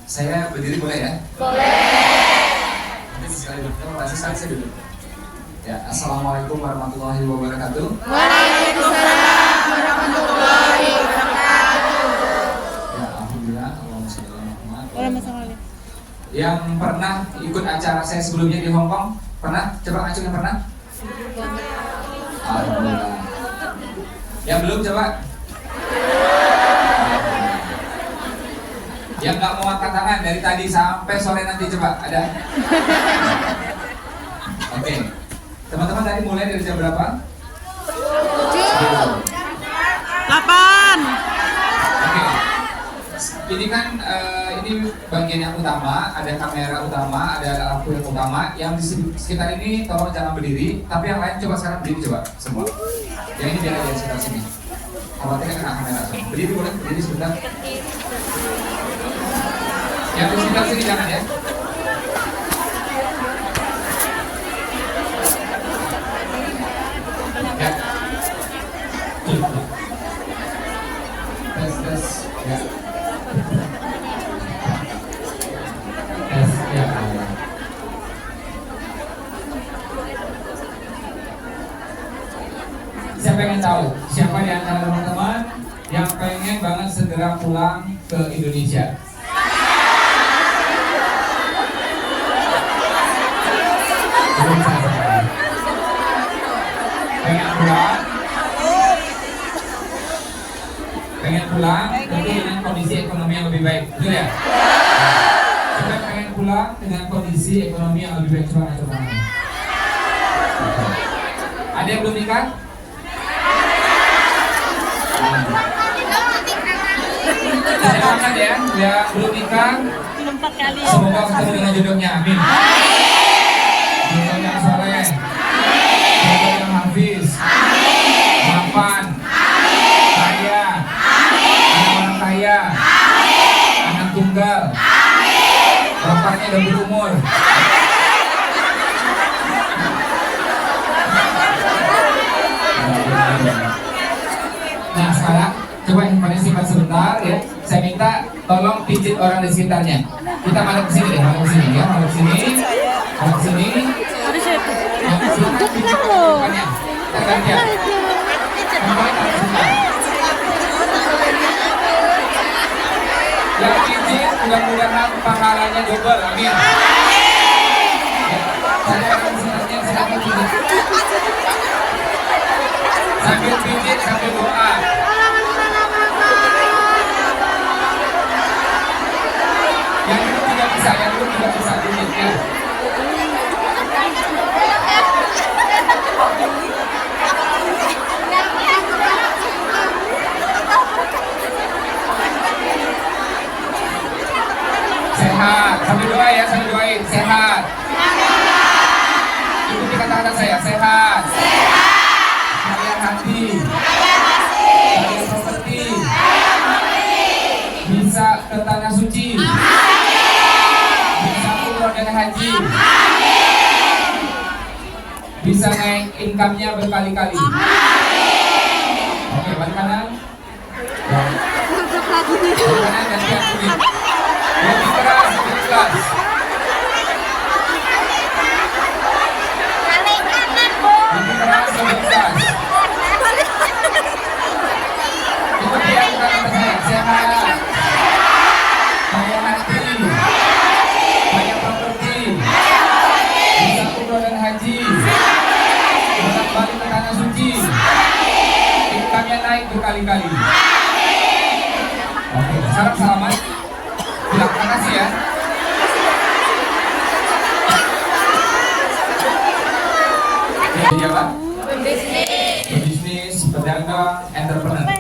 Saya berdiri boleh ya? Boleh. Nanti sekali duduk, terima kasih sekali saya duduk. Ya, Assalamualaikum warahmatullahi wabarakatuh. Waalaikumsalam warahmatullahi wabarakatuh. Ya, alhamdulillah, Allahumma sholli ala Muhammad. Waalaikumsalam. Yang pernah ikut acara saya sebelumnya di Hong Kong, pernah? Coba ngacung yang pernah? Alhamdulillah. Yang belum coba? Yang nggak mau angkat tangan dari tadi sampai sore nanti coba ada? Oke, teman-teman tadi mulai dari jam berapa? 8. Oke, ini kan ini bagian yang utama, ada kamera utama, ada lampu yang utama. Yang di sekitar ini tolong jangan berdiri, tapi yang lain coba sekarang berdiri coba semua. Yang ini biar ada di sekitar sini. Khawatirnya kena kamera semua. Berdiri boleh, berdiri sebentar. Yang di sekitar sini jangan ya. Ya. Tes ya. Tes ya. Saya pengen tahu siapa di antara teman-teman yang pengen banget segera pulang ke Indonesia. Pengen pulang tapi dengan kondisi ekonomi yang lebih baik, betul ya? Kita pengen pulang dengan kondisi ekonomi yang lebih baik. Coba coba. Ada yang belum nikah? Saya angkat ya belum nikah. Semoga ketemu dengan jodohnya, amin. Jodoh yang soleh, jodoh yang hafiz, mapan, kaya, anak orang kaya, anak tunggal, bapaknya udah berumur. Nah sekarang coba handphonenya simpan sebentar ya. Saya minta tolong pijit orang di sekitarnya. Kita malam kesini deh, malam kesini ya, malam kesini, malam kesini. Silakan pijit orangnya. Kita gantian. Yang pijit mudah-mudahan pahalanya double, amin. Saya akan sebenarnya silakan pijit. Sambil pijit sambil doa. Yang itu tidak bisa, yang itu tidak bisa pijitnya. Sehat, sambil doa ya, sambil doain, sehat. Ikuti kata-kata saya, sehat. Kaya hati. Kaya properti. Bisa ke tanah suci. Bisa umroh dan haji. Bisa naik income-nya berkali-kali. Oke, balik kanan. Balik kanan dan lihat kulit. Lebih keras, lebih keras. Lebih keras, lebih keras. Itu dia kata saya, sehat. Kaya hati. Kaya properti. Bisa umroh dan haji. Bolak-balik ke tanah suci. Income-nya naik berkali-kali. Oke, salam selamat. Terima kasih ya. Jadi apa? Bisnis, pedagang, entrepreneur.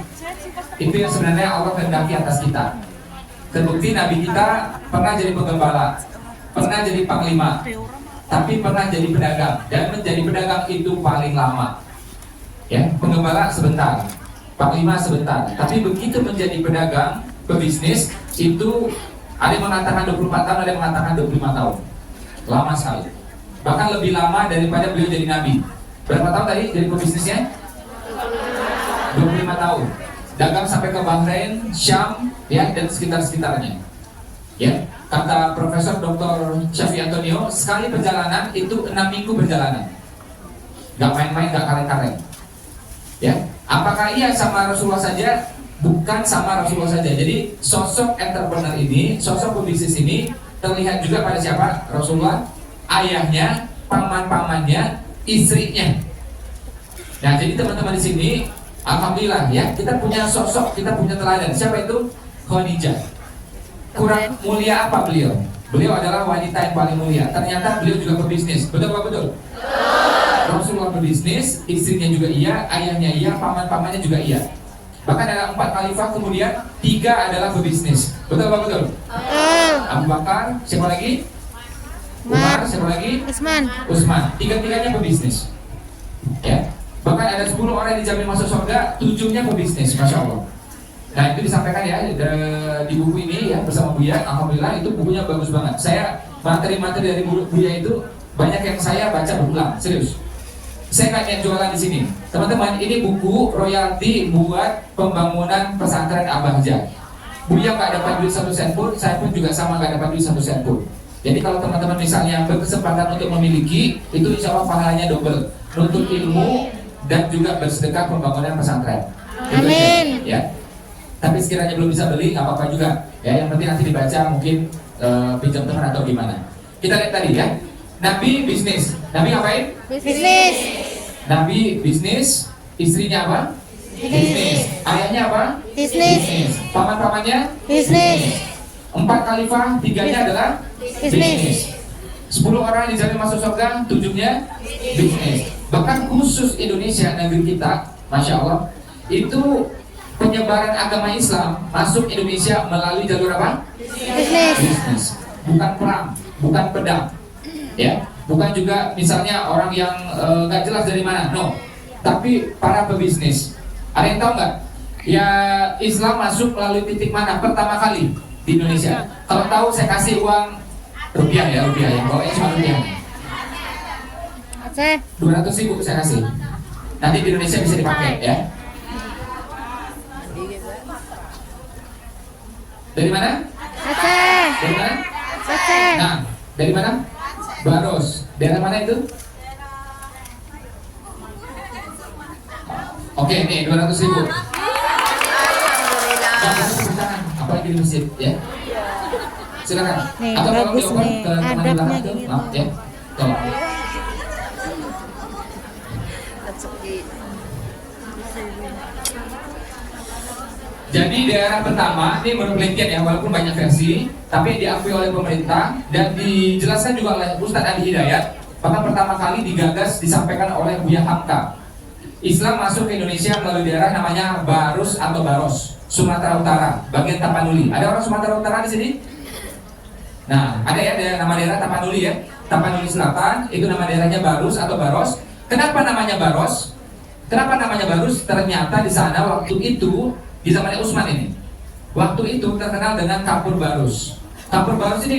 Itu yang sebenarnya Allah kehendaki atas kita. Terbukti Nabi kita pernah jadi penggembala, pernah jadi panglima, tapi pernah jadi pedagang. Dan menjadi pedagang itu paling lama. Ya, penggembala sebentar, panglima sebentar. Tapi begitu menjadi pedagang, pebisnis itu ada yang mengatakan 24 tahun, ada yang mengatakan 25 tahun. Lama sekali. Bahkan lebih lama daripada beliau jadi nabi. Berapa tahun tadi jadi pebisnisnya? 25 tahun. Dagang sampai ke Bahrain, Syam, ya, dan sekitar-sekitarnya. Ya, kata Profesor Dr. Syafi Antonio, sekali perjalanan itu 6 minggu perjalanan. Gak main-main, gak kaleng-kaleng. Ya, apakah iya sama Rasulullah saja? Bukan sama Rasulullah saja. Jadi sosok entrepreneur ini, sosok pebisnis ini terlihat juga pada siapa? Rasulullah, ayahnya, paman-pamannya, istrinya. Nah, jadi teman-teman di sini, alhamdulillah ya, kita punya sosok, kita punya teladan. Siapa itu? Khadijah. Kurang mulia apa beliau? Beliau adalah wanita yang paling mulia. Ternyata beliau juga pebisnis. Betul apa betul? Rasulullah pebisnis, istrinya juga iya, ayahnya iya, paman-pamannya juga iya. Bahkan ada 4 khalifah, kemudian 3 adalah pebisnis. Betul apa betul? Abu Bakar, siapa lagi? Umar, siapa lagi? Utsman. 3-tiganya pebisnis. Ya. Bahkan ada 10 orang yang dijamin masuk surga, 7-nya pebisnis, Masya Allah. Nah, itu disampaikan ya di buku ini ya bersama Buya. Alhamdulillah itu bukunya bagus banget. Saya materi-materi dari Buya itu banyak yang saya baca berulang, serius. Saya nggak niat jualan di sini, teman-teman. Ini buku royalti buat pembangunan pesantren Abahja. Buya nggak dapat duit 1 sen pun, saya pun juga sama nggak dapat duit 1 sen pun. Jadi kalau teman-teman misalnya berkesempatan untuk memiliki, itu insya Allah pahalanya double, nuntut ilmu dan juga bersedekah pembangunan pesantren. Amin. Ya. Tapi sekiranya belum bisa beli, nggak apa-apa juga. Ya, yang penting nanti dibaca, mungkin pinjam teman atau gimana. Kita lihat tadi ya. Nabi bisnis. Nabi ngapain? Bisnis. Nabi bisnis. Istrinya apa? Bisnis. Ayahnya apa? Bisnis. Paman-pamannya? Bisnis. 4 khalifah, 3-nya adalah bisnis. 10 orang dijamin masuk surga, 7-nya bisnis. Bahkan khusus Indonesia, negeri kita, Masya Allah, itu penyebaran agama Islam masuk Indonesia melalui jalur apa? Bisnis. Bukan perang, bukan pedang, ya, bukan juga misalnya orang yang nggak jelas dari mana, no. Tapi para pebisnis. Ada yang tahu nggak? Ya, Islam masuk melalui titik mana pertama kali di Indonesia? Kalau tahu saya kasih uang rupiah ya, rupiah yang bawanya cuma rupiah. 200.000 saya kasih. Nanti di Indonesia bisa dipakai ya. Dari mana? Aceh. Dari mana? Aceh. Nah, dari mana? Baros. Daerah mana itu? Oke, nih 200.000. Apalagi di masjid, ya. Silakan. Nih, Atau kalau bagus dioper nih. ke teman di Adabnya belakang tuh, gini. maaf ya. Tolong. Jadi daerah pertama ini menurut penelitian ya, walaupun banyak versi, tapi diakui oleh pemerintah dan dijelaskan juga oleh Ustadz Adi Hidayat. Bahkan pertama kali digagas disampaikan oleh Buya Hamka. Islam masuk ke Indonesia melalui daerah namanya Barus atau Baros, Sumatera Utara, bagian Tapanuli. Ada orang Sumatera Utara di sini? Nah, ada ya nama daerah Tapanuli ya. Tapanuli Selatan itu nama daerahnya Barus atau Baros. Kenapa namanya Baros? Kenapa namanya Barus? Ternyata di sana waktu itu di zamannya Utsman ini, waktu itu terkenal dengan kapur barus. Kapur barus ini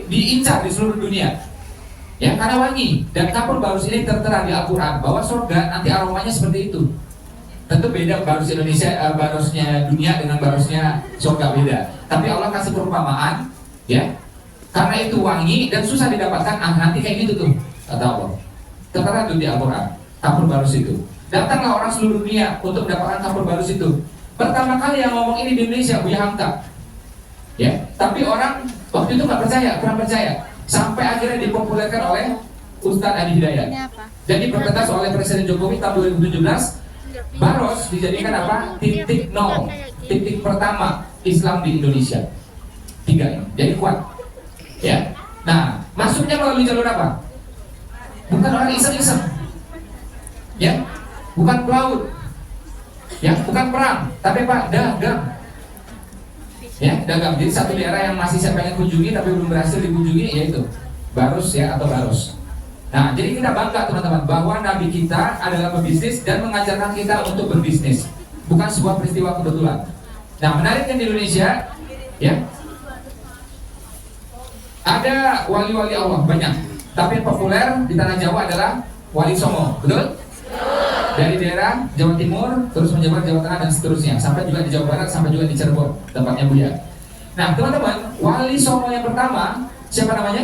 diincar di seluruh dunia, ya karena wangi. Dan kapur barus ini tertera di Al-Quran bahwa surga nanti aromanya seperti itu. Tentu beda barus Indonesia, barusnya dunia dengan barusnya surga beda. Tapi Allah kasih perumpamaan, ya karena itu wangi dan susah didapatkan. Nanti kayak gitu tuh kata Allah. Tertera itu di Al-Quran kapur barus itu. Datanglah orang seluruh dunia untuk mendapatkan kapur barus itu. Pertama kali yang ngomong ini di Indonesia Buya Hamka, ya. Tapi orang waktu itu nggak percaya, kurang percaya, sampai akhirnya dipopulerkan oleh Ustadz Adi Hidayat. Jadi diperketas oleh Presiden Jokowi tahun 2017. Baros dijadikan apa? Titik nol, titik pertama Islam di Indonesia. 3 ini, jadi kuat, ya. Nah, masuknya melalui jalur apa? Bukan orang iseng-iseng, ya, bukan pelaut. Ya, bukan perang, tapi Pak, dagang. Ya, dagang. Jadi satu daerah yang masih saya pengen kunjungi tapi belum berhasil dikunjungi yaitu Barus ya atau Baros. Nah, jadi kita bangga teman-teman bahwa Nabi kita adalah pebisnis dan mengajarkan kita untuk berbisnis. Bukan sebuah peristiwa kebetulan. Nah, menariknya di Indonesia, ya, ada wali-wali Allah banyak. Tapi yang populer di tanah Jawa adalah Wali Songo, betul? Dari daerah Jawa Timur terus menjabat Jawa Tengah dan seterusnya sampai juga di Jawa Barat sampai juga di Cirebon tempatnya Buya. Nah teman-teman, Wali Songo yang pertama siapa namanya?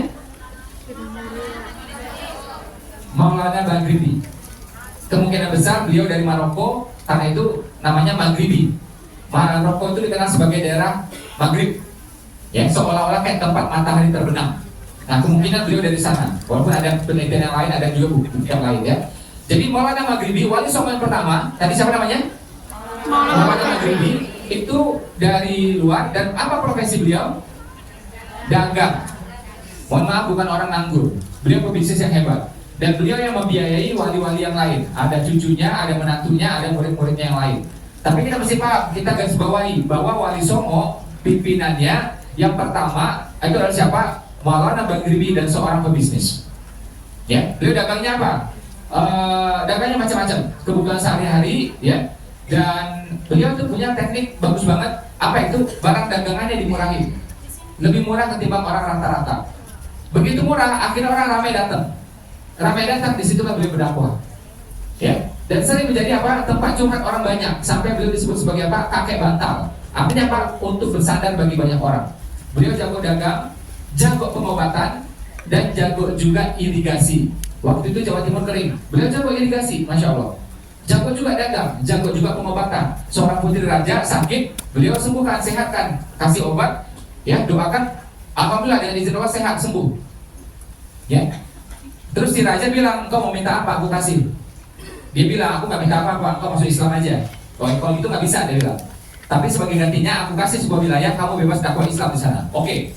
Maulana Maghribi. Kemungkinan besar beliau dari Maroko, karena itu namanya Maghribi. Maroko itu dikenal sebagai daerah Maghrib, ya, seolah-olah kayak tempat matahari terbenam. Nah, kemungkinan beliau dari sana. Walaupun ada penelitian yang lain, ada juga bukti yang lain, ya. Jadi Maulana Maghribi, wali Songo yang pertama, tadi siapa namanya? Maulana Maghribi itu dari luar, dan apa profesi beliau? Dagang. Mohon maaf, bukan orang nganggur. Beliau pebisnis yang hebat. Dan beliau yang membiayai wali-wali yang lain. Ada cucunya, ada menantunya, ada murid-muridnya yang lain. Tapi kita mesti paham, kita garis bawahi bahwa wali Songo pimpinannya yang pertama itu adalah siapa? Maulana Maghribi, dan seorang pebisnis. Ya, beliau dagangnya apa? Dagangnya macam-macam, kebutuhan sehari-hari, ya. Dan beliau tuh punya teknik bagus banget. Apa itu? Barang dagangannya dimurahi, lebih murah ketimbang orang rata-rata. Begitu murah, akhirnya orang ramai datang. Di situ beliau berdakwah, ya. Dan sering menjadi apa? Tempat curhat orang banyak, sampai beliau disebut sebagai apa? Kakek bantal. Artinya apa? Untuk bersandar bagi banyak orang. Beliau jago dagang, jago pengobatan, dan jago juga irigasi. Waktu itu Jawa Timur kering, beliau jago irigasi, masya Allah. Jago juga dagang, jago juga pengobatan. Seorang putri raja sakit, beliau sembuhkan, sehatkan, kasih obat, ya, doakan. Alhamdulillah dengan izin Allah sehat, sembuh. Ya. Terus si raja bilang, "Engkau mau minta apa? Aku kasih." Dia bilang, "Aku nggak minta apa-apa, engkau masuk Islam aja." Kalau itu nggak bisa, dia bilang. Tapi sebagai gantinya aku kasih sebuah wilayah, kamu bebas dakwah Islam di sana. Oke.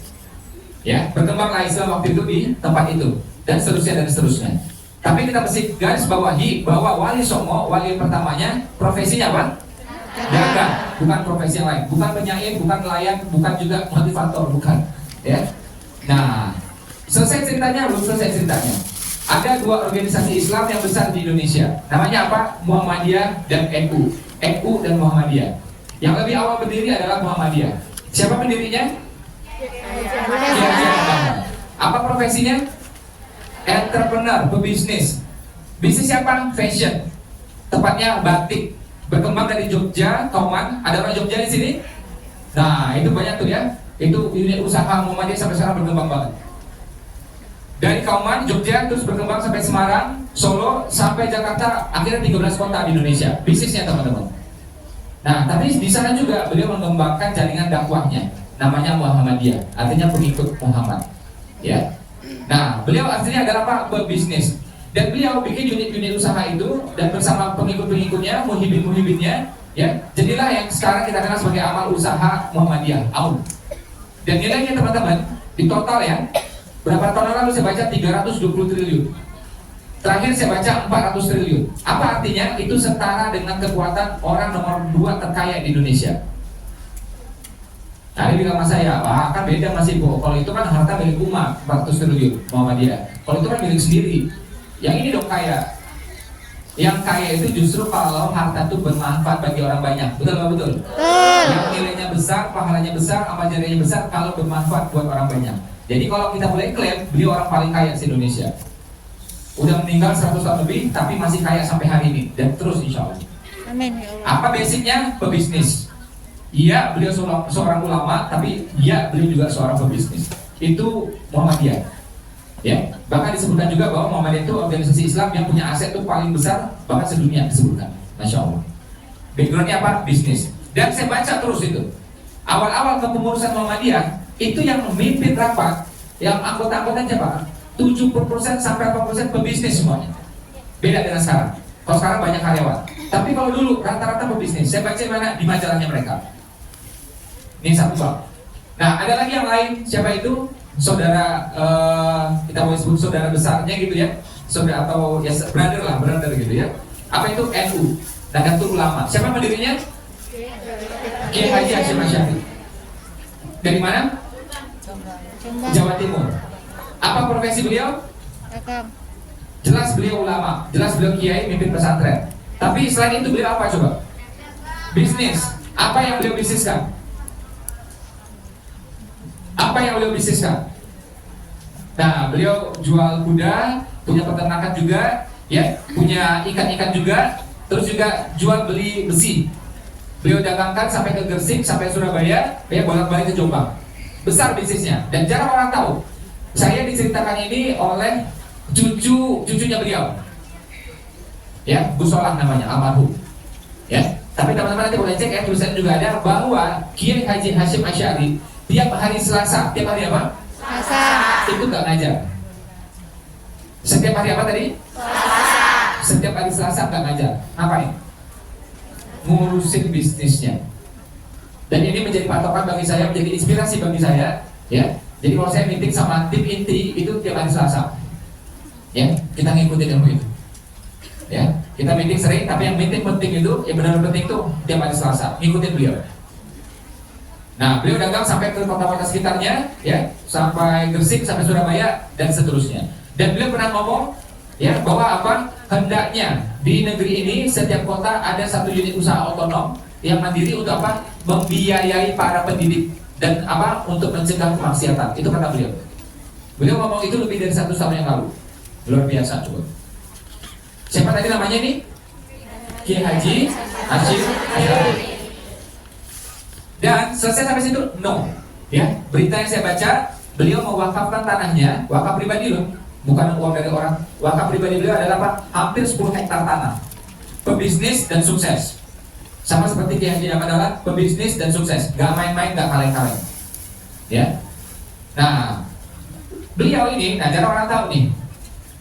Ya, berkembanglah Islam waktu itu di tempat itu, dan seterusnya. Tapi kita mesti garis bawahi bahwa wali Songo, wali yang pertamanya, profesinya apa? Dagang, bukan profesi yang lain, bukan penyair, bukan nelayan, bukan juga motivator, bukan. Ya. Nah, selesai ceritanya, belum selesai ceritanya. Ada dua organisasi Islam yang besar di Indonesia. Namanya apa? Muhammadiyah dan NU. NU dan Muhammadiyah. Yang lebih awal berdiri adalah Muhammadiyah. Siapa pendirinya? Apa profesinya? Entrepreneur, pebisnis. Bisnis siapa? Fashion. Tepatnya batik. Berkembang dari Jogja, Kauman. Ada orang Jogja di sini? Nah, itu banyak tuh ya. Itu unit usaha Muhammadiyah sampai sekarang berkembang banget. Dari Kauman, Jogja, terus berkembang sampai Semarang, Solo, sampai Jakarta. Akhirnya 13 kota di Indonesia. Bisnisnya teman-teman. Nah, tapi di sana juga beliau mengembangkan jaringan dakwahnya. Namanya Muhammadiyah, artinya pengikut Muhammad. Ya. Nah, beliau aslinya adalah apa? Pebisnis. Dan beliau bikin unit-unit usaha itu, dan bersama pengikut-pengikutnya, muhibin-muhibinnya, ya, jadilah yang sekarang kita kenal sebagai amal usaha Muhammadiyah, AUM. Dan nilainya teman-teman, di total ya, berapa tahun lalu saya baca 320 triliun. Terakhir saya baca 400 triliun. Apa artinya? Itu setara dengan kekuatan orang nomor 2 terkaya di Indonesia. Nah, dia bilang sama saya, "Wah, kan beda Mas Ibu. Kalau itu kan harta milik umat, 400 triliun Muhammadiyah. Kalau itu kan milik sendiri. Yang ini dong kaya." Yang kaya itu justru kalau harta itu bermanfaat bagi orang banyak. Betul nggak betul? Yang nilainya besar, pahalanya besar, amal jariahnya besar kalau bermanfaat buat orang banyak. Jadi kalau kita boleh klaim, beliau orang paling kaya di Indonesia. Udah meninggal 100 tahun lebih, tapi masih kaya sampai hari ini, dan terus insya Allah. Amin. Apa basicnya? Pebisnis. Iya, beliau seorang ulama, tapi iya, beliau juga seorang pebisnis. Itu Muhammadiyah. Ya, bahkan disebutkan juga bahwa Muhammadiyah itu organisasi Islam yang punya aset itu paling besar, bahkan sedunia disebutkan. Masya Allah. Backgroundnya apa? Bisnis. Dan saya baca terus itu. Awal-awal kepengurusan Muhammadiyah, itu yang memimpin rapat, yang anggota-anggotanya siapa? 70% sampai 80% pebisnis semuanya. Beda dengan sekarang. Kalau sekarang banyak karyawan. Tapi kalau dulu rata-rata pebisnis. Saya baca mana di majalahnya mereka. Ini satu bab. Nah, ada lagi yang lain. Siapa itu? Saudara, kita mau sebut saudara besarnya gitu ya. Saudara atau ya brother gitu ya. Apa itu? NU, Nahdlatul Ulama. Siapa pendirinya? Kiai Haji Hasyim Asy'ari. Dari mana? Jawa Timur. Apa profesi beliau? Dagang. Jelas beliau ulama, jelas beliau kiai, mimpin pesantren. Tapi selain itu beliau apa coba? Bisnis. Apa yang beliau bisniskan? Nah, beliau jual kuda, punya peternakan juga, ya, punya ikan-ikan juga, terus juga jual beli besi. Beliau dagangkan sampai ke Gresik, sampai Surabaya, ya, bolak-balik ke Jombang. besar bisnisnya dan jarang orang tahu. Saya diceritakan ini oleh cucunya beliau, ya, Bu Solah namanya, almarhum. Ya, tapi teman-teman nanti boleh cek ya, tulisan juga ada bahwa Kiai Haji Hasyim Asy'ari tiap hari Selasa, tiap hari apa? Selasa. Itu nggak ngajar. Setiap hari apa tadi? Selasa. Setiap hari Selasa nggak ngajar. Ngapain? Ngurusin bisnisnya. Dan ini menjadi patokan bagi saya, menjadi inspirasi bagi saya, ya. Jadi kalau saya meeting sama tim inti itu tiap hari Selasa, ya, kita ngikutin ilmu itu, ya. Kita meeting sering, tapi yang meeting penting itu, yang benar-benar penting itu tiap hari Selasa, ngikutin beliau. Nah, beliau dagang sampai ke kota-kota sekitarnya, ya, sampai Gresik, sampai Surabaya dan seterusnya. Dan beliau pernah ngomong, ya, bahwa apa? Hendaknya di negeri ini setiap kota ada satu unit usaha otonom yang mandiri untuk apa? Membiayai para pendidik dan apa? Untuk mencegah kemaksiatan. Itu kata beliau. Beliau ngomong itu lebih dari 1 tahun yang lalu. Luar biasa, coba. Siapa tadi namanya ini? Kiai Haji Hasyim Asy'ari. Dan selesai sampai situ? No. Ya, berita yang saya baca, beliau mewakafkan tanahnya, wakaf pribadi loh, bukan uang dari orang. Wakaf pribadi beliau adalah apa? Hampir 10 hektar tanah. Pebisnis dan sukses. Sama seperti Kiai Haji adalah pebisnis dan sukses, gak main-main, gak kaleng-kaleng. Ya. Nah, beliau ini, nah jarang orang tahu nih.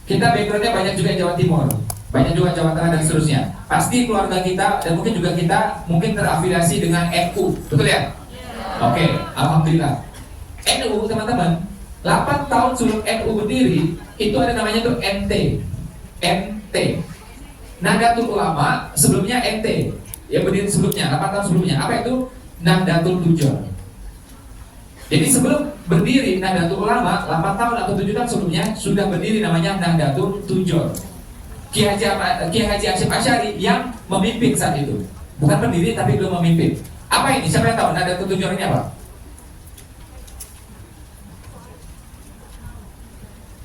Kita backgroundnya banyak juga Jawa Timur, banyak juga Jawa Tengah dan seterusnya. Pasti keluarga kita dan mungkin juga kita mungkin terafiliasi dengan NU, betul ya? Oke, alhamdulillah. NU teman-teman, 8 tahun sebelum NU berdiri itu ada namanya tuh NT. Nahdlatul Ulama sebelumnya NT. Ya berdiri sebelumnya, 8 tahun sebelumnya. Apa itu? Nahdlatul Tujon. Jadi sebelum berdiri Nahdlatul Ulama, 8 tahun atau 7 tahun sebelumnya sudah berdiri namanya Nahdlatul Tujon. Kiai Haji Hasyim Asy'ari yang memimpin saat itu. Bukan pendiri tapi belum memimpin. Apa ini? Siapa yang tahu Nahdlatul Tujon ini apa?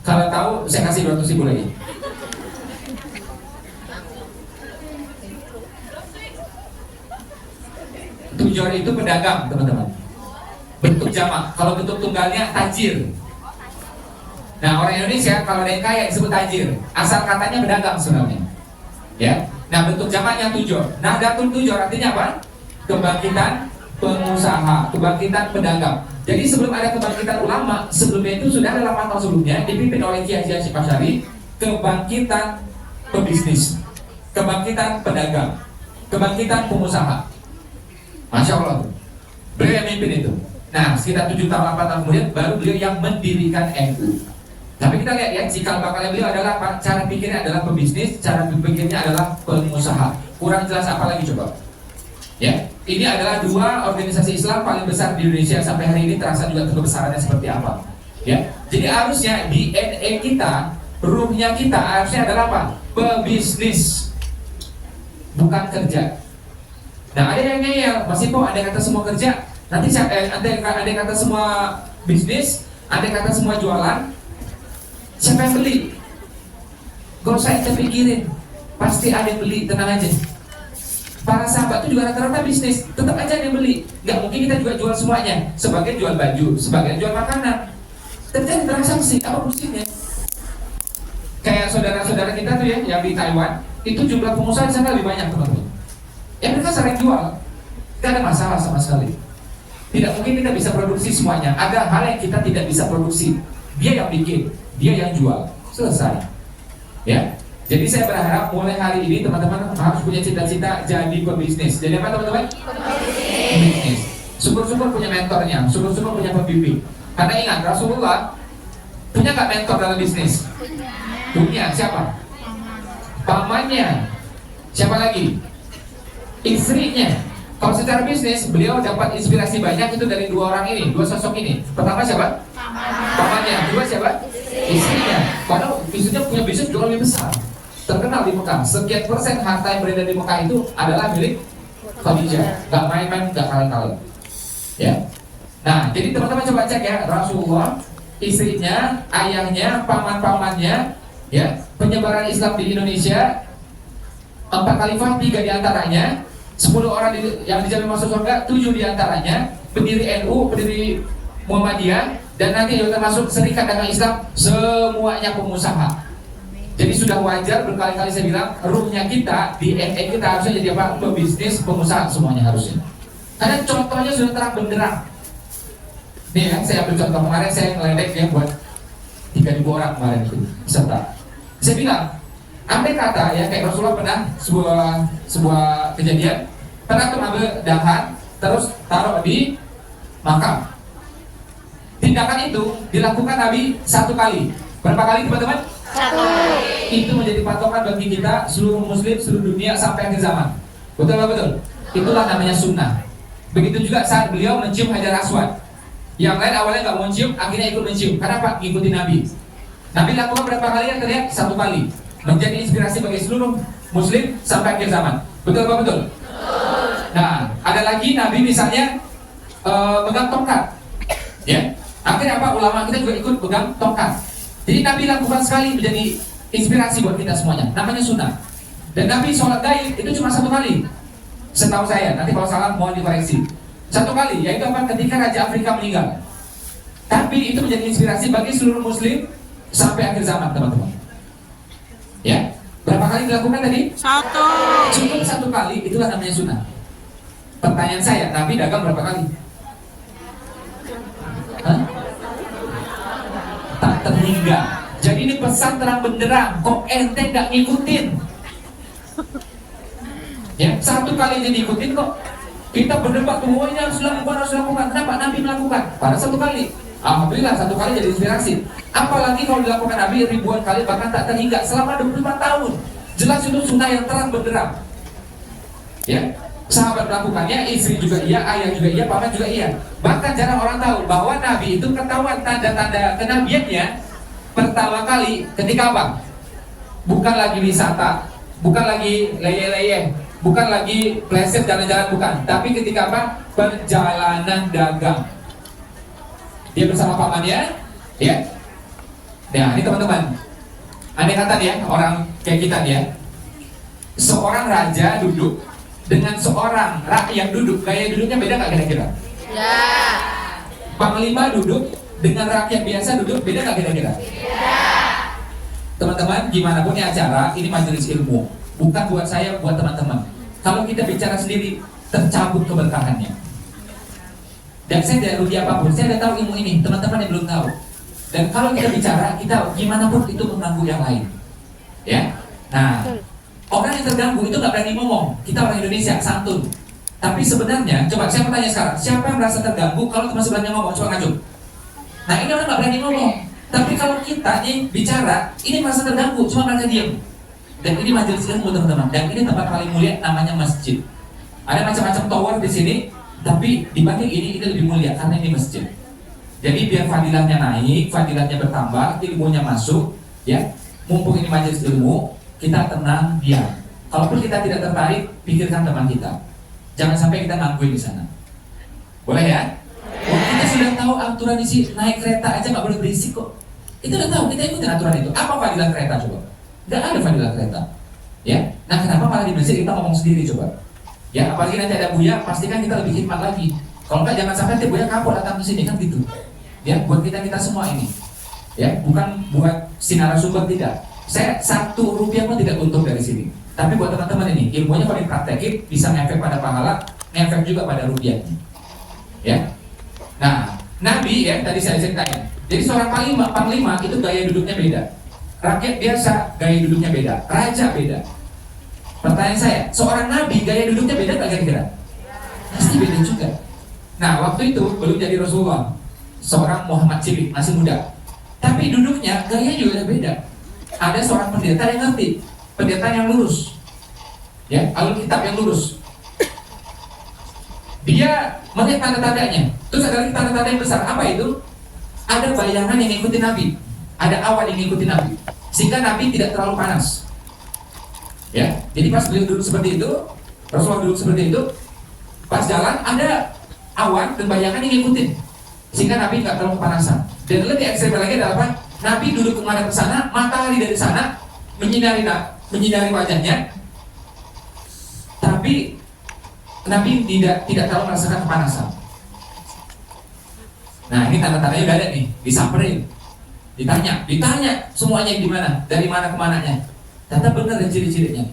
Kalau tahu saya kasih 200.000 lagi. Tujon itu pedagang, teman-teman. Bentuk jamak. Kalau bentuk tunggalnya tajir. Nah, orang Indonesia kalau ada yang kaya disebut tajir. Asal katanya pedagang sebenarnya. Ya. Nah, bentuk jamaknya tujon. Nahdlatul Tujon artinya apa? Kebangkitan pengusaha, kebangkitan pedagang. Jadi sebelum ada kebangkitan ulama, sebelumnya itu sudah ada 8 tahun sebelumnya dipimpin oleh Kiai Haji Hasyim Asy'ari, kebangkitan pebisnis, kebangkitan pedagang, kebangkitan pengusaha. Masya Allah tuh. Beliau yang mimpin itu. Nah, sekitar 7 tahun, 8 tahun kemudian baru beliau yang mendirikan NU. Tapi kita lihat ya, cikal bakalnya beliau adalah apa? Cara pikirnya adalah pebisnis, cara pikirnya adalah pengusaha. Kurang jelas apa lagi coba? Ya, ini adalah 2 organisasi Islam paling besar di Indonesia sampai hari ini, terasa juga kebesarannya seperti apa. Ya, jadi harusnya DNA kita, ruhnya kita harusnya adalah apa? Pebisnis, bukan kerja. Nah, ada yang ngeyel, Mas Ipo, ada yang kata semua kerja, nanti ada yang kata semua bisnis, ada yang kata semua jualan, siapa yang beli? Gak usah kita pikirin, pasti ada yang beli, tenang aja. Para sahabat itu juga rata-rata bisnis, tetap aja ada yang beli. Gak mungkin kita juga jual semuanya, sebagian jual baju, sebagian jual makanan. Terjadi transaksi, apa musimnya? Kayak saudara-saudara kita tuh ya, yang di Taiwan, itu jumlah pengusaha di sana lebih banyak, teman-teman. Ya mereka sering jual, tidak ada masalah sama sekali. Tidak mungkin kita bisa produksi semuanya. Ada hal yang kita tidak bisa produksi. Dia yang bikin, dia yang jual. Selesai. Ya. Jadi saya berharap mulai hari ini teman-teman harus punya cita-cita jadi pebisnis. Jadi apa teman-teman? Pebisnis. Syukur-syukur punya mentornya, syukur-syukur punya pembimbing. Karena ingat Rasulullah punya nggak mentor dalam bisnis? Punya. Siapa? Pamannya. Siapa lagi? Istrinya. Kalau secara bisnis, beliau dapat inspirasi banyak itu dari 2 orang ini, 2 sosok ini. Pertama siapa? Pamannya. Kedua siapa? Istrinya. Karena istrinya punya bisnis jauh lebih besar, terkenal di Mekah. Sekian persen harta yang beredar di Mekah itu adalah milik Khadijah. Gak main-main, gak kaleng-kaleng. Ya. Nah, jadi teman-teman coba cek ya, Rasulullah, istrinya, ayahnya, paman-pamannya, ya, penyebaran Islam di Indonesia. 4 khalifah, 3 diantaranya, 10 orang yang dijamin masuk surga, 7 diantaranya pendiri NU, pendiri Muhammadiyah, dan nanti juga termasuk Serikat Dagang Islam, semuanya pengusaha. Jadi sudah wajar berkali-kali saya bilang, ruhnya kita di NN kita harusnya jadi apa? Pebisnis, pengusaha semuanya harusnya. Karena contohnya sudah terang benderang. Nih ya, saya ambil contoh kemarin saya ngeledek ya buat 3.000 orang kemarin itu peserta. Saya bilang, andai kata ya kayak Rasulullah pernah sebuah kejadian pernah tuh ambil dahan terus taruh di makam. Tindakan itu dilakukan Nabi 1 kali. Berapa kali teman-teman? 1. Itu menjadi patokan bagi kita seluruh muslim seluruh dunia sampai akhir zaman. Betul nggak betul? Itulah namanya sunnah. Begitu juga saat beliau mencium Hajar Aswad. Yang lain awalnya nggak mau mencium, akhirnya ikut mencium. Kenapa? Ikuti Nabi. Nabi lakukan berapa kali yang terlihat? 1 kali. Menjadi inspirasi bagi seluruh muslim sampai akhir zaman. Betul apa betul? Nah, ada lagi Nabi misalnya pegang tongkat. Ya. Akhirnya apa? Ulama kita juga ikut pegang tongkat. Jadi Nabi lakukan sekali menjadi inspirasi buat kita semuanya. Namanya sunnah. Dan Nabi sholat gaib itu cuma 1 kali. Setahu saya, nanti kalau salah mohon dikoreksi. 1 kali, yaitu apa? Ketika Raja Afrika meninggal. Tapi itu menjadi inspirasi bagi seluruh muslim sampai akhir zaman, teman-teman. Ya, berapa kali dilakukan tadi? 1. Cukup 1 kali, itulah namanya sunnah. Pertanyaan saya, Nabi dagang berapa kali? Hah? Tak terhingga. Jadi ini pesan terang benderang. Kok ente gak ngikutin? Ya, 1 kali aja diikutin kok. Kita berdebat, oh ini harus lakukan. Kenapa Nabi melakukan? Pada 1 kali. Alhamdulillah 1 kali jadi inspirasi. Apalagi kalau dilakukan Nabi ribuan kali bahkan tak terhingga selama 25 tahun. Jelas itu sunnah yang terang benderang. Ya, sahabat melakukannya, istri juga iya, ayah juga iya, paman juga iya. Bahkan jarang orang tahu bahwa Nabi itu ketahuan tanda-tanda kenabiannya pertama kali ketika apa? Bukan lagi wisata, bukan lagi leye-leye, bukan lagi pleset jalan-jalan, bukan. Tapi ketika apa? Perjalanan dagang. Dia bersama pamannya, ya. Nah, ini teman-teman. Andai kata ya, orang kayak kita ya. Seorang raja duduk dengan seorang rakyat duduk, gaya duduknya beda nggak kira-kira? Ya. Panglima duduk dengan rakyat biasa duduk, beda nggak kira-kira? Ya. Teman-teman, gimana pun ini acara, ini majelis ilmu, bukan buat saya, buat teman-teman. Kalau kita bicara sendiri, tercabut keberkahannya. Dan saya tidak rugi apapun, saya udah tahu ilmu ini, teman-teman yang belum tahu. Dan kalau kita bicara, kita gimana pun itu mengganggu yang lain. Ya, nah, orang yang terganggu itu nggak berani ngomong. Kita orang Indonesia, santun. Tapi sebenarnya, coba saya mau tanya sekarang, siapa yang merasa terganggu kalau teman sebelahnya ngomong? Coba ngajuk. Nah, ini orang nggak berani ngomong. Tapi kalau kita nih bicara, ini merasa terganggu, cuma mereka diam. Dan ini majelis ilmu, teman-teman. Dan ini tempat paling mulia, namanya masjid. Ada macam-macam tower di sini, tapi dibanding ini lebih mulia karena ini masjid. Jadi biar fadilahnya naik, fadilahnya bertambah, ilmunya masuk, ya. Mumpung ini majelis ilmu, kita tenang, diam. Kalaupun kita tidak tertarik, pikirkan teman kita. Jangan sampai kita ngangguin di sana. Boleh ya? Oh, kita sudah tahu aturan di sini, naik kereta aja nggak boleh berisik kok. Kita udah tahu, kita ikutin aturan itu. Apa fadilah kereta coba? Nggak ada fadilah kereta. Ya. Nah, kenapa malah di masjid kita ngomong sendiri coba? Ya, apalagi nanti ada Buya, pastikan kita lebih hikmat lagi. Kalau enggak jangan sampai nanti Buya kapok datang ke sini kan gitu. Ya, buat kita semua ini. Ya, bukan buat si narasumber tidak. Saya 1 rupiah pun tidak untung dari sini. Tapi buat teman-teman ini, ilmunya kalau dipraktekin bisa ngefek pada pahala, ngefek juga pada rupiahnya. Ya. Nah, Nabi ya tadi saya ceritain. Jadi seorang panglima itu gaya duduknya beda. Rakyat biasa gaya duduknya beda. Raja beda. Pertanyaan saya, seorang nabi gaya duduknya beda nggak kira-kira? Pasti beda juga. Nah, waktu itu belum jadi Rasulullah, seorang Muhammad cilik masih muda. Tapi duduknya gaya juga beda. Ada seorang pendeta yang ngerti, pendeta yang lurus, ya, Alkitab yang lurus. Dia melihat tanda-tandanya. Terus ada lagi tanda-tanda yang besar. Apa itu? Ada bayangan yang ngikutin Nabi, ada awan yang ngikutin Nabi, sehingga Nabi tidak terlalu panas. Ya, jadi pas beliau duduk seperti itu, Rasulullah duduk seperti itu, pas jalan ada awan dan bayangan yang ngikutin, sehingga Nabi nggak terlalu kepanasan. Dan lebih ekstrim lagi adalah apa? Nabi duduk menghadap ke sana, matahari dari sana menyinari wajahnya, tapi Nabi tidak terlalu merasakan kepanasan. Nah ini tanda-tandanya udah ada nih, disamperin, ditanya semuanya gimana, dari mana ke mananya. Ternyata benar dan ciri-cirinya.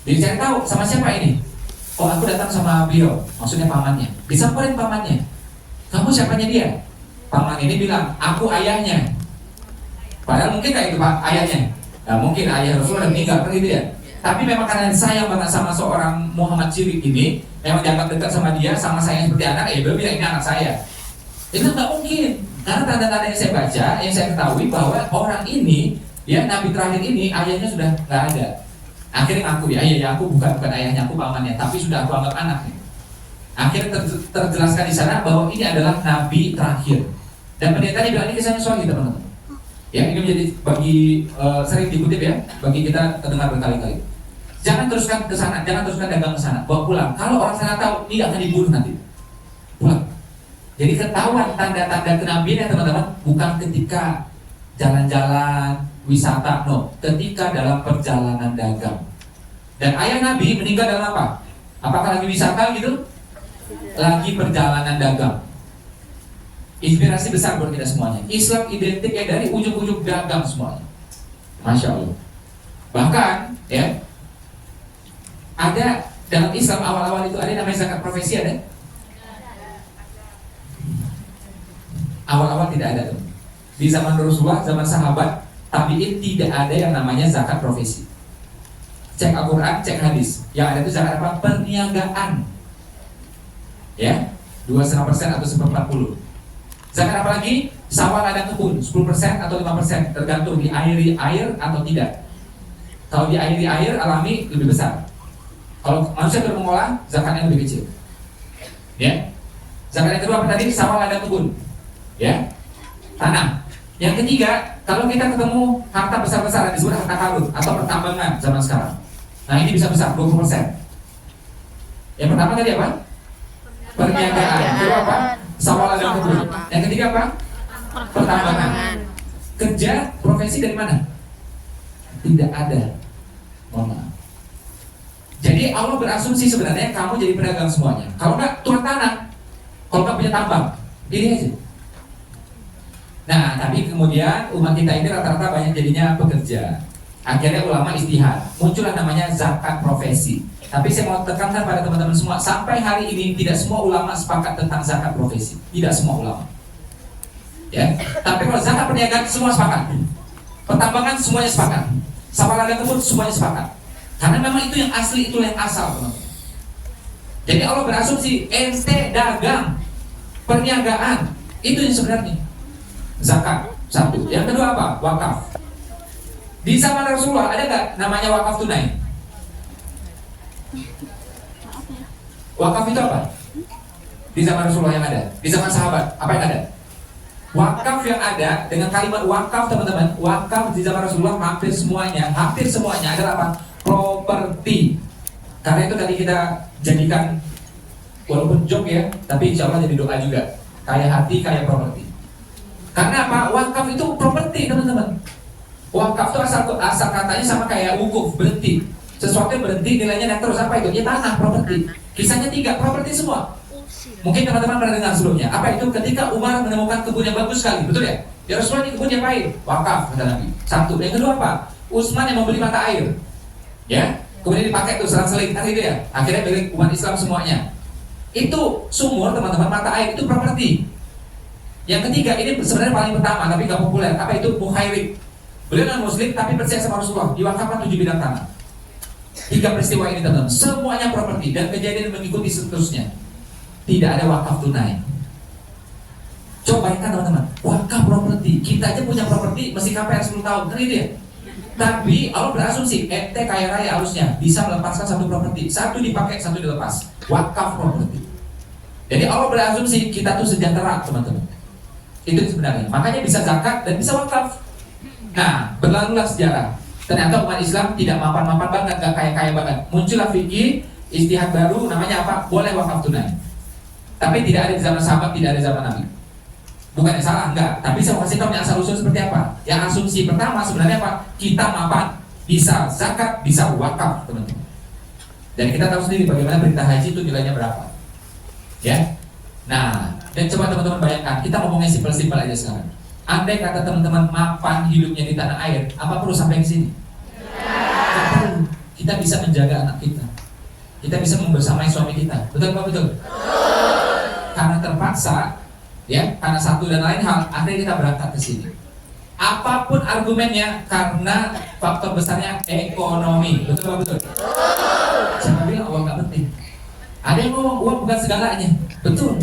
Jadi cari tahu sama siapa ini. Oh aku datang sama beliau, maksudnya pamannya. Disamperin pamannya. Kamu siapanya dia? Paman ini bilang, aku ayahnya. Padahal mungkin kayak itu pak ayahnya. Nah, mungkin ayah Rasulullah meninggal kan gitu ya. Tapi memang karena sayang banget sama seorang Muhammad Cilik ini, memang dianggap dekat sama dia, sama saya seperti anak, beliau bilang ini anak saya. Itu nggak mungkin. Karena tanda-tanda yang saya baca, yang saya ketahui bahwa orang ini, ya Nabi terakhir ini ayahnya sudah nggak ada. Akhirnya ngaku dia, ya aku bukan ayahnya, aku pamannya, tapi sudah aku anggap anaknya. Akhirnya terjelaskan di sana bahwa ini adalah Nabi terakhir. Dan pendetanya bilang ini kisahnya soal teman-teman. Ya ini menjadi bagi sering dikutip ya, bagi kita terdengar berkali-kali. Jangan teruskan ke sana, jangan teruskan dagang ke sana, bawa pulang. Kalau orang sana tahu, dia akan dibunuh nanti. Pulang. Jadi ketahuan tanda-tanda kenabian ya teman-teman, bukan ketika jalan-jalan, wisata, no, ketika dalam perjalanan dagang. Dan ayah Nabi meninggal dalam apa? Apakah lagi wisata gitu? Lagi perjalanan dagang. Inspirasi besar buat kita semuanya. Islam identik ya dari ujung-ujung dagang semuanya. Masya Allah. Bahkan ya ada dalam Islam awal-awal itu ada namanya zakat profesi ada? Awal-awal tidak ada tuh. Di zaman Rasulullah, zaman sahabat, tabi'in tidak ada yang namanya zakat profesi. Cek Al-Quran, cek hadis. Yang ada itu zakat apa? Perniagaan. Ya, 2,5% atau 1/40. Zakat apa lagi? Sawah ladang kebun, 10% atau 5%, tergantung diairi air atau tidak. Kalau diairi air alami lebih besar. Kalau manusia sudah mengolah, zakatnya lebih kecil. Ya. Zakat yang kedua apa tadi? Sawah ladang kebun. Ya, tanah. Yang ketiga, kalau kita ketemu harta besar-besaran disebut harta karun atau pertambangan zaman sekarang. Nah ini bisa besar 20%. Yang pertama tadi apa? Perniagaan. Yang kedua apa? Sawah ladang kebun. Yang ketiga apa? Pertambangan. Kerja profesi dari mana? Tidak ada. Mohon maaf. Jadi Allah berasumsi sebenarnya kamu jadi pedagang semuanya. Kalau nggak tuan tanah, kalau nggak punya tambang, ini aja. Nah, tapi kemudian umat kita ini rata-rata banyak jadinya pekerja. Akhirnya ulama istihad, muncullah namanya zakat profesi. Tapi saya mau tekankan pada teman-teman semua, sampai hari ini tidak semua ulama sepakat tentang zakat profesi. Tidak semua ulama. Ya, tapi kalau zakat perniagaan semua sepakat. Pertambangan semuanya sepakat. Sawah ladang kebun semuanya sepakat. Karena memang itu yang asli, itu yang asal, teman-teman. Jadi Allah berasumsi ente dagang, perniagaan, itu yang sebenarnya. Zakat, satu. Yang kedua apa? Wakaf. Di zaman Rasulullah ada nggak namanya wakaf tunai? Wakaf itu apa? Di zaman Rasulullah yang ada. Di zaman sahabat, apa yang ada? Wakaf yang ada dengan kalimat wakaf teman-teman. Wakaf di zaman Rasulullah hampir semuanya adalah apa? Properti. Karena itu tadi kita jadikan walaupun joke ya, tapi insya Allah jadi doa juga. Kaya hati, kaya properti. Karena apa? Wakaf itu properti teman-teman. Wakaf itu asal katanya sama kayak wukuf, berhenti. Sesuatu yang berhenti nilainya naik terus, apa itu? Ya tanah, properti. Kisahnya 3, properti semua. Mungkin teman-teman pernah dengar sebelumnya. Apa itu? Ketika Umar menemukan kebun yang bagus sekali, betul ya? Ya Rasulullah ini kebun yang baik, wakaf kata Nabi. Satu. Yang kedua apa? Utsman yang membeli mata air. Ya, kemudian dipakai tuh selang-seling kan gitu ya. Akhirnya milik umat Islam semuanya. Itu sumur teman-teman, mata air itu properti. Yang ketiga, ini sebenarnya paling pertama tapi gak populer. Apa itu? Muhairib. Beliau non muslim tapi percaya sama Rasulullah. Diwakafkan 7 bidang tanah. 3 peristiwa ini teman-teman, semuanya properti dan kejadian mengikuti seterusnya. Tidak ada wakaf tunai. Coba bayangkan teman-teman, wakaf properti. Kita aja punya properti mesti KPR 10 tahun, kan itu ya? Tapi Allah berasumsi, ente kaya raya harusnya bisa melepaskan satu properti. Satu dipakai, satu dilepas. Wakaf properti. Jadi Allah berasumsi kita tuh sejahtera teman-teman. Itu sebenarnya. Makanya bisa zakat dan bisa wakaf. Nah, berlalulah sejarah. Ternyata umat Islam tidak mapan-mapan banget, gak kaya-kaya banget. Muncullah fikih istihad baru, namanya apa? Boleh wakaf tunai. Tapi tidak ada di zaman sahabat, tidak ada di zaman Nabi. Bukan yang salah, enggak. Tapi saya mau kasih tahu yang asal usul seperti apa. Yang asumsi pertama sebenarnya apa? Kita mapan, bisa zakat, bisa wakaf, teman-teman. Dan kita tahu sendiri bagaimana berita haji itu nilainya berapa. Ya. Nah, Dan coba teman-teman bayangkan, kita ngomongnya simpel-simpel aja sekarang. Andai kata teman-teman mapan hidupnya di tanah air, apa perlu sampai ke sini? Tidak perlu. Kita bisa menjaga anak kita. Kita bisa membersamai suami kita. Betul apa betul? Karena terpaksa, ya, karena satu dan lain hal, akhirnya kita berangkat ke sini. Apapun argumennya, karena faktor besarnya ekonomi. Betul apa betul? Siapa bilang uang nggak penting? Ada yang ngomong uang bukan segalanya. Betul.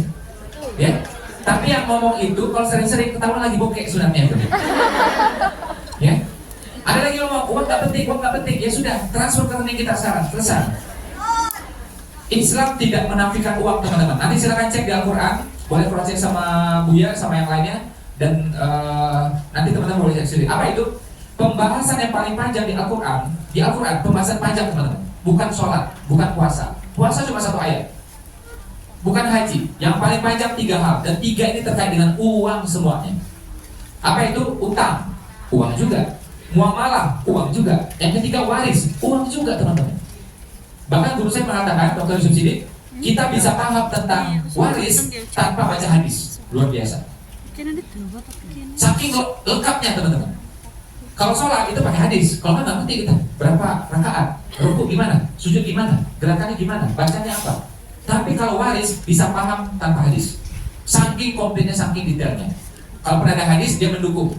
Ya. Tapi yang ngomong itu kalau sering-sering ketahuan lagi bokek sunatnya itu. Ya. Ada lagi ngomong uang nggak penting, uang nggak penting. Ya sudah, transfer ke rekening kita sekarang, selesai. Islam tidak menafikan uang, teman-teman. Nanti silakan cek di Al-Quran. Boleh cross check sama Buya, sama yang lainnya. Dan nanti teman-teman boleh cek sendiri. Apa itu? Pembahasan yang paling panjang di Al-Quran. Di Al-Quran pembahasan panjang, teman-teman. Bukan sholat, bukan puasa. Puasa cuma satu ayat. Bukan haji. Yang paling panjang 3 hal. Dan 3 ini terkait dengan uang semuanya. Apa itu? Utang, uang juga. Muamalah, uang juga. Yang ketiga waris, uang juga, teman-teman. Bahkan guru saya mengatakan, Dr. Yusuf Sidik, kita bisa paham tentang waris tanpa baca hadis. Luar biasa. Saking lengkapnya, teman-teman. Kalau sholat itu pakai hadis. Kalau nggak ngerti kita berapa rakaat, rukuk gimana, sujud gimana, gerakannya gimana, bacanya apa. Tapi kalau waris bisa paham tanpa hadis. Saking komplitnya, saking detailnya. Kalau pernah ada hadis dia mendukung.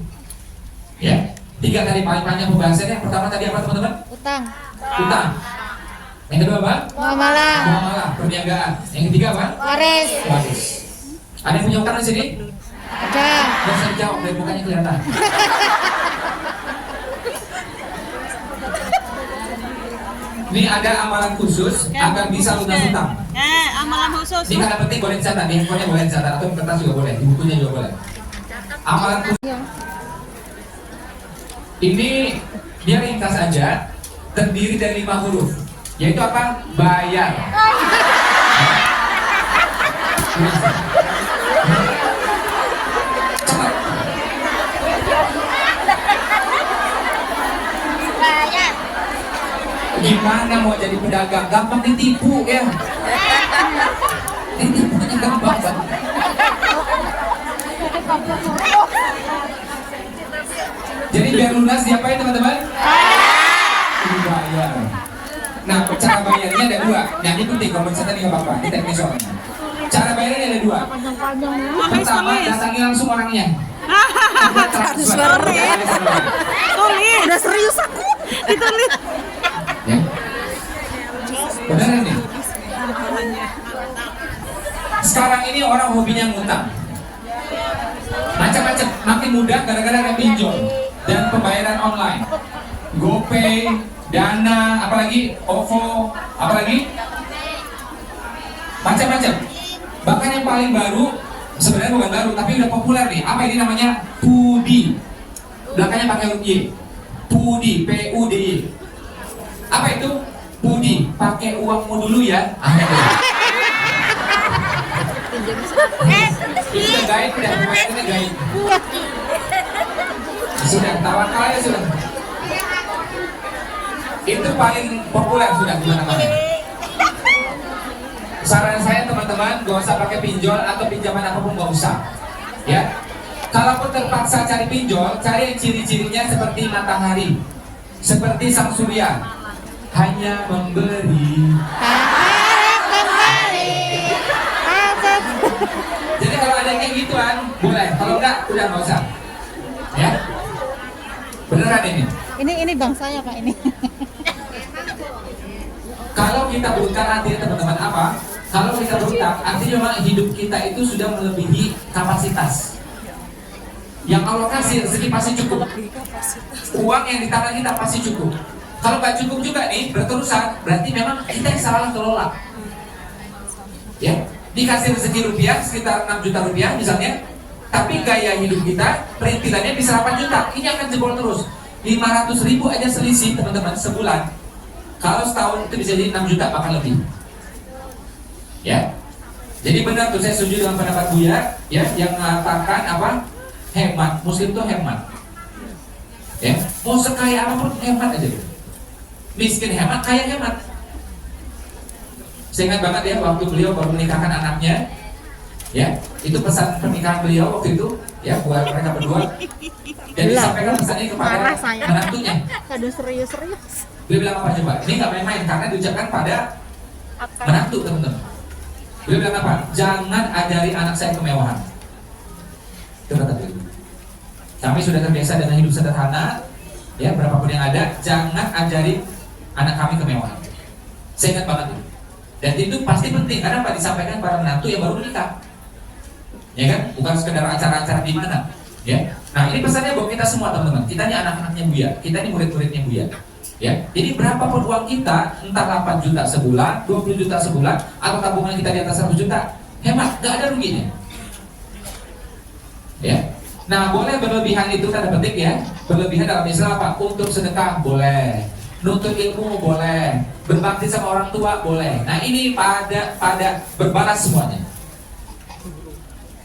Ya, 3 kali paling panjang pembahasannya. Pertama tadi apa, teman-teman? Utang. Utang. Yang kedua apa? Muamalah. Muamalah, perniagaan. Yang ketiga apa? Waris. Waris. Ada yang punya utang di sini? Ada. Nggak usah dijawab, dari mukanya kelihatan. Ini ada amalan khusus agar bisa lunas utang. Amalan khusus. Ini kadang penting boleh dicatat, di handphonenya boleh dicatat atau di kertas juga boleh, di bukunya juga boleh. Amalan khusus. Ini dia ringkas saja, terdiri dari 5 huruf, yaitu apa? Bayar. Cepat. Bayar. Gimana mau jadi pedagang? Gampang ditipu ya. Ditipunya gampang banget. Jadi biar lunas diapain, teman-teman? Dibayar. Nah, cara bayarnya ada 2. Yang ini penting, kalau misalnya nggak apa-apa, ini teknis soalnya. Cara bayarnya ada 2. Pertama, datangi langsung orangnya. Tulis. Udah serius aku. Ditulis. Ya. Beneran nih. Sekarang ini orang hobinya ngutang. Macam-macam, makin mudah gara-gara ada pinjol dan pembayaran online. GoPay, Dana, apalagi OVO, apalagi macam-macam. Bahkan yang paling baru, sebenarnya bukan baru tapi udah populer nih. Apa ini namanya? Pudi. Belakangnya pakai huruf Y. Pudi, P-U-D-Y. Apa itu? Pudi. Pakai uangmu dulu ya. Sudah gaib, udah pembayarannya gaib. Sudah tawakal ya sudah. Itu paling populer sudah di mana-mana. Saran saya teman-teman, gak usah pakai pinjol atau pinjaman apapun, gak usah. Ya. Kalaupun terpaksa cari pinjol, cari yang ciri-cirinya seperti matahari, seperti sang surya, hanya memberi. Jadi kalau ada yang kayak gituan, boleh. Kalau enggak, udah nggak usah. Ya. Beneran ini. Ini bang saya Pak ini. Kalau kita berutang artinya teman-teman apa? Kalau kita berutang artinya memang hidup kita itu sudah melebihi kapasitas. Yang Allah kasih rezeki pasti cukup. Uang yang di tangan kita pasti cukup. Kalau nggak cukup juga nih berterusan, berarti memang kita yang salah kelola. Ya, dikasih rezeki rupiah sekitar 6 juta rupiah misalnya, tapi gaya hidup kita perintilannya bisa 8 juta. Ini akan jebol terus. 500.000 aja selisih teman-teman sebulan. Kalau setahun itu bisa jadi 6 juta bahkan lebih. Ya. Jadi benar tuh, saya setuju dengan pendapat Buya ya, yang mengatakan apa? Hemat. Muslim tuh hemat. Ya, mau sekaya apapun hemat aja. Miskin hemat, kaya hemat. Saya ingat banget ya waktu beliau baru menikahkan anaknya. Ya, itu pesan pernikahan beliau waktu itu ya buat mereka berdua. Dan disampaikan pesannya kepada Marah saya. menantunya. Aduh serius. Beliau bilang apa coba? Ini nggak main-main karena diucapkan pada menantu teman-teman. Beliau bilang apa? Jangan ajari anak saya kemewahan. Itu kata beliau. Kami sudah terbiasa dengan hidup sederhana, ya berapapun yang ada, jangan ajari anak kami kemewahan. Saya ingat banget itu. Dan itu pasti penting karena apa disampaikan para menantu yang baru menikah. Ya kan? Bukan sekedar acara-acara di mana. Ya. Nah, ini pesannya buat kita semua teman-teman. Kita ini anak-anaknya Buya, kita ini murid-muridnya Buya. Ya. Jadi berapapun uang kita, entah 8 juta sebulan, 20 juta sebulan, atau tabungan kita di atas 100 juta, hemat, nggak ada ruginya. Ya. Nah, boleh berlebihan itu tanda petik ya. Berlebihan dalam Islam apa? Untuk sedekah boleh, nuntut ilmu boleh, berbakti sama orang tua boleh. Nah, ini pada berbalas semuanya.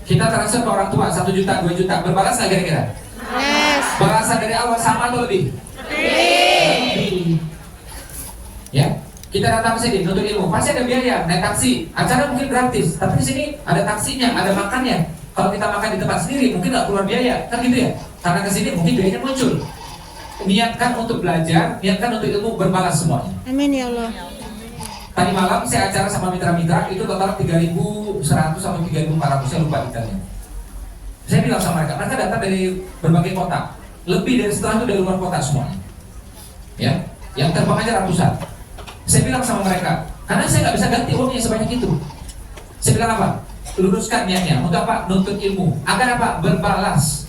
Kita transfer ke orang tua 1 juta, 2 juta, berbalas nggak kira-kira? Yes. Balasan dari Allah sama atau lebih? Lebih. Ya, kita datang ke sini nuntut ilmu, pasti ada biaya, naik taksi, acara mungkin gratis, tapi di sini ada taksinya, ada makannya. Kalau kita makan di tempat sendiri mungkin nggak keluar biaya, kan gitu ya? Karena ke sini mungkin biayanya muncul. Niatkan untuk belajar, niatkan untuk ilmu, berbalas semuanya. Amin ya Allah. Tadi malam saya acara sama mitra-mitra itu total 3.100 sampai 3.400, saya lupa detailnya. Saya bilang sama mereka datang dari berbagai kota, lebih dari setengah itu dari luar kota semuanya. Ya, yang terbang aja ratusan. Saya bilang sama mereka, karena saya nggak bisa ganti uangnya sebanyak itu. Saya bilang apa? Luruskan niatnya untuk apa? Nuntut ilmu. Agar apa? Berbalas.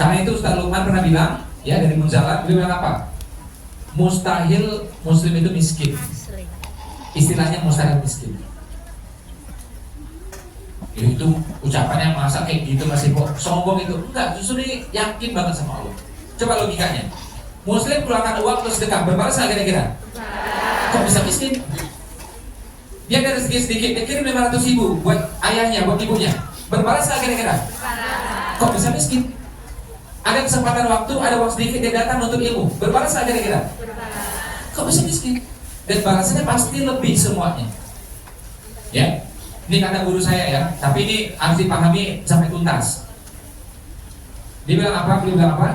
Karena itu Ustaz Luqman pernah bilang, ya dari Munzalat, beliau bilang apa? Mustahil Muslim itu miskin. Istilahnya mustahil miskin. Itu ucapannya masa kayak gitu masih kok sombong itu. Enggak, justru ini yakin banget sama Allah. Coba logikanya. Muslim keluarkan uang terus sedekah, berbalas nggak kira-kira? Kok bisa miskin? Dia ada rezeki sedikit, dia kirim 500.000 buat ayahnya, buat ibunya. Berbalas nggak kira-kira? Kok bisa miskin? Ada kesempatan waktu, ada uang sedikit, dia datang untuk ilmu. Berbalas nggak kira-kira? Kok bisa miskin? Dan balasannya pasti lebih semuanya. Ya, ini kata guru saya ya, tapi ini harus dipahami sampai tuntas. Dia bilang apa? Dia bilang apa?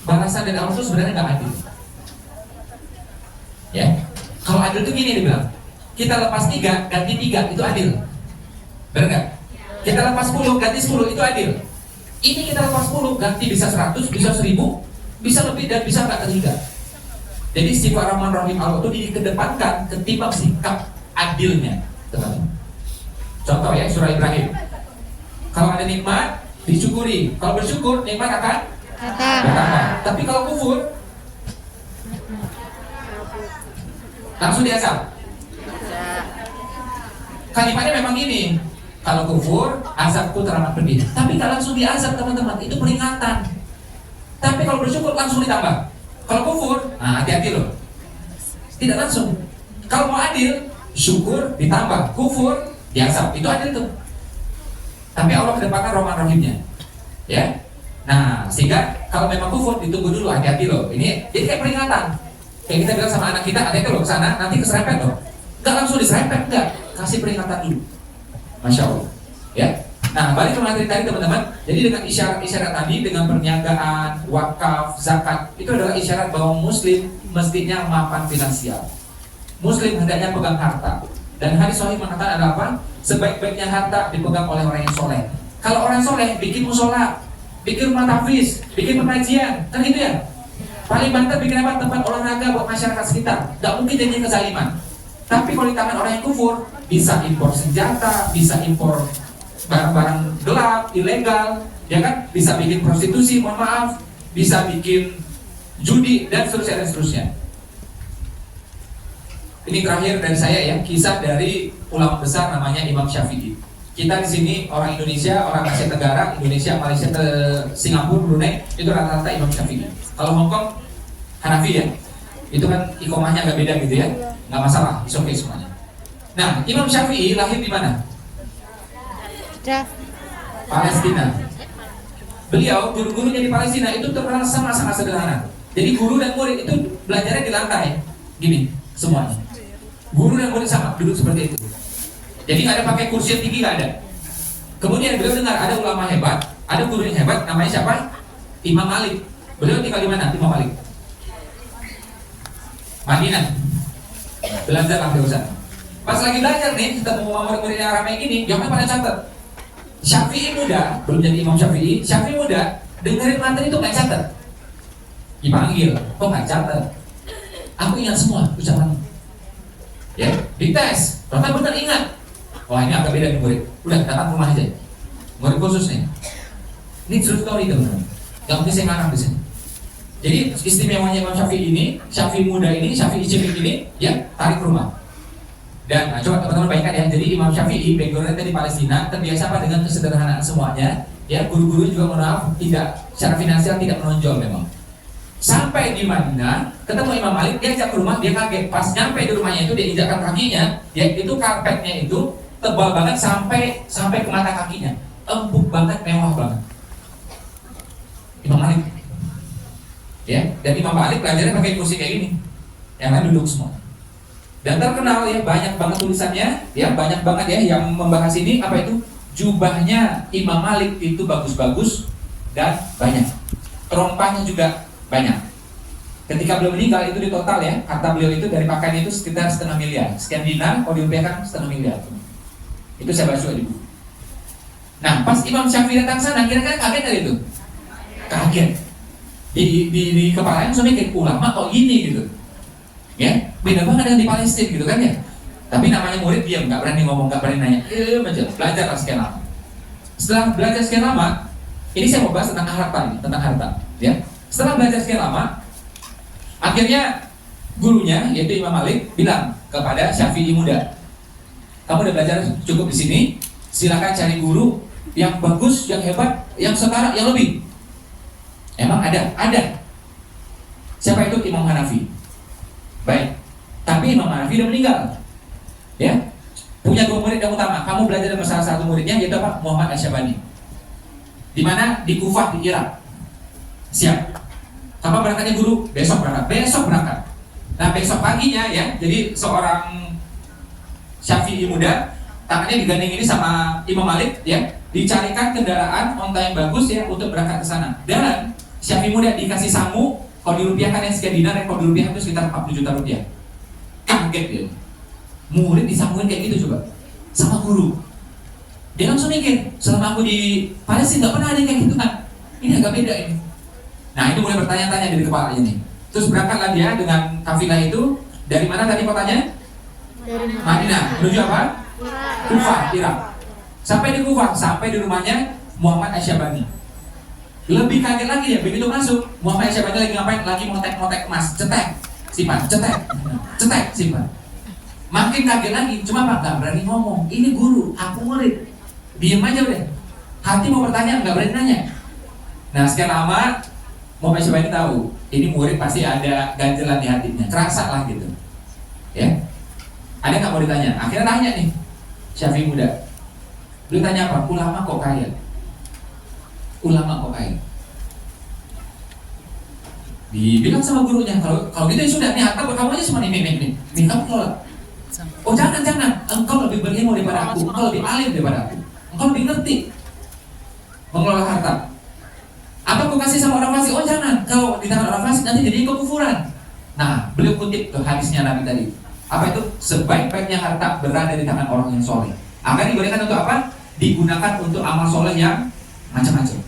Balasan dari Allah itu sebenarnya nggak adil. Ya, kalau adil itu gini dia bilang, kita lepas 3 ganti 3 itu adil, benar nggak? Kita lepas 10 ganti 10 itu adil. Ini kita lepas 10 ganti bisa 100, bisa 1000, bisa lebih dan bisa nggak ketiga. Jadi sifat Rahman Rahim Allah itu dikedepankan ketimbang sikap adilnya, teman-teman. Contoh ya surah Ibrahim. Kalau ada nikmat disyukuri, kalau bersyukur nikmat akan bertambah. Tapi kalau kufur langsung diazab. Kalimatnya memang ini. Kalau kufur, azabku teramat pedih. Tapi kalau langsung diazab teman-teman, itu peringatan. Tapi kalau bersyukur langsung ditambah. Kalau kufur, nah hati-hati loh. Tidak langsung. Kalau mau adil, syukur ditambah, kufur diazab. Itu adil tuh. Tapi Allah kedepankan Rahman Rahimnya. Ya. Nah, sehingga kalau memang kufur ditunggu dulu, hati-hati loh. Ini jadi kayak peringatan. Kayak kita bilang sama anak kita, hati-hati loh kesana, nanti keserempet loh. Enggak langsung diserempet, enggak. Kasih peringatan dulu. Masya Allah. Ya. Nah, balik ke materi tadi teman-teman. Jadi dengan isyarat-isyarat tadi, dengan perniagaan, wakaf, zakat, itu adalah isyarat bahwa Muslim mestinya mapan finansial. Muslim hendaknya pegang harta. Dan hadis sahih mengatakan adalah apa? Sebaik-baiknya harta dipegang oleh orang yang soleh. Kalau orang soleh bikin musola, bikin rumah tahfiz, bikin pengajian, kan gitu ya. Paling banter bikin apa? Tempat olahraga buat masyarakat sekitar. Gak mungkin jadinya kezaliman. Tapi kalau di tangan orang yang kufur, bisa impor senjata, bisa impor barang-barang gelap, ilegal, ya kan? Bisa bikin prostitusi, mohon maaf, bisa bikin judi dan seterusnya dan seterusnya. Ini terakhir dari saya ya, kisah dari ulama besar namanya Imam Syafi'i. Kita di sini orang Indonesia, orang Asia Tenggara, Indonesia, Malaysia, Singapura, Brunei, itu rata-rata Imam Syafi'i. Kalau Hong Kong, Hanafi ya, itu kan ikomahnya agak beda gitu ya, nggak masalah, it's okay semuanya. Nah, Imam Syafi'i lahir di mana? Palestina. Beliau guru-gurunya di Palestina itu terkenal sangat-sangat sederhana. Jadi guru dan murid itu belajarnya di lantai, gini semuanya. Guru dan murid sama duduk seperti itu. Jadi nggak ada pakai kursi yang tinggi, nggak ada. Kemudian beliau dengar ada ulama hebat, ada guru yang hebat, namanya siapa? Imam Malik. Beliau tinggal di mana? Imam Malik. Madinah. Belajar lah Ustaz. Pas lagi belajar nih, ketemu murid-murid yang ramai gini, jangan pada catat. Syafi'i muda, belum jadi Imam Syafi'i, Syafi'i muda, dengerin materi itu nggak catat. Dipanggil, kok nggak catat? Aku ingat semua ucapan. Ya, dites, ternyata benar ingat. Wah, ini agak beda nih murid. Udah datang ke rumah aja. Murid khusus nih. Ini true story teman-teman. Yang penting saya ngarang di sini. Jadi istimewanya Imam Syafi'i ini, Syafi'i muda ini, Syafi'i cilik ini, ya tarik ke rumah. Dan coba teman-teman bayangkan ya, jadi Imam Syafi'i backgroundnya di Palestina, terbiasa apa dengan kesederhanaan semuanya. Ya, guru-guru juga mohon maaf tidak secara finansial tidak menonjol memang. Sampai di Madinah, ketemu Imam Malik, dia ajak ke rumah, dia kaget. Pas nyampe di rumahnya itu, dia injakkan kakinya, ya itu karpetnya itu tebal banget sampai ke mata kakinya, empuk banget, mewah banget. Imam Malik, ya, dan Imam Malik belajarnya pakai kursi kayak gini, yang lain duduk semua. Dan terkenal ya, banyak banget tulisannya, ya banyak banget ya yang membahas ini. Apa itu? Jubahnya Imam Malik itu bagus-bagus dan banyak. Terompahnya juga banyak. Ketika beliau meninggal itu di total ya, kata beliau itu dari pakaian itu sekitar 500 miliar. Sekian dinar, kalau dirupiahkan 500 miliar. Itu saya baca di buku. Nah, pas Imam Syafi'i datang sana, kira-kira kaget dari itu? Kaget. Di kepalanya langsung mikir, ulama kok gini gitu. Ya, beda banget dengan di Palestina gitu kan ya. Tapi namanya murid diam, nggak berani ngomong, nggak berani nanya. Belajar lah sekian lama. Setelah belajar sekian lama, ini saya mau bahas tentang harta, tentang harta. Ya, setelah belajar sekian lama, akhirnya gurunya yaitu Imam Malik bilang kepada Syafi'i muda, kamu udah belajar cukup di sini, silakan cari guru yang bagus, yang hebat, yang setara, yang lebih. Emang ada. Siapa itu? Imam Hanafi. Baik, tapi Imam Hanafi udah meninggal. Ya, punya dua murid yang utama. Kamu belajar dengan salah satu muridnya yaitu apa? Muhammad Asyabani. Di mana? Di Kufah di Irak. Siap. Kapan berangkatnya guru? Besok berangkat. Nah besok paginya ya, jadi seorang Syafi'i muda tangannya digandeng ini sama Imam Malik ya, dicarikan kendaraan onta yang bagus ya untuk berangkat ke sana. Dan Syafi'i muda dikasih sangu. Kalau dirupiahkan yang sekian dinar, kalau dirupiahkan itu sekitar 40 juta rupiah. Kaget dia. Murid disambungin kayak gitu coba, sama guru. Dia langsung mikir, selama aku di Palestina nggak pernah ada yang kayak gitu kan? Ini agak beda ini. Nah itu mulai bertanya-tanya dari kepalanya nih. Terus berangkatlah dia dengan kafilah itu. Dari mana tadi kotanya? Dari Madinah. Menuju apa? Kufah, Irak. Sampai di Kufah, sampai di rumahnya Muhammad Asyabani. Lebih kaget lagi ya, begitu masuk Muhammad Asyabani lagi ngapain? Lagi motek-motek emas, cetek, simpan, cetek, simpan. Makin kaget lagi, cuma apa? Gak berani ngomong. Ini guru, aku murid. Diem aja udah. Hati mau bertanya, gak berani nanya. Nah sekian lama Muhammad Asyabani tahu, ini murid pasti ada ganjelan di hatinya, kerasa lah gitu. Ya, ada nggak mau ditanya? Akhirnya tanya nih, Syafi'i muda. Lu tanya apa? Ulama kok kaya? Ulama kok kaya? Dibilang sama gurunya, kalau gitu ya sudah nih, harta buat kamu aja semua nih, kamu kelola. Oh jangan, engkau lebih berilmu daripada aku, engkau lebih alim daripada aku, engkau lebih ngerti mengelola harta. Apa aku kasih sama orang fasik? Oh jangan, kalau di tangan orang fasik nanti jadi kekufuran. Nah, beliau kutip tuh hadisnya Nabi tadi. Apa itu? Sebaik-baiknya harta berada di tangan orang yang soleh. Akan digunakan untuk apa? Digunakan untuk amal soleh yang macam-macam.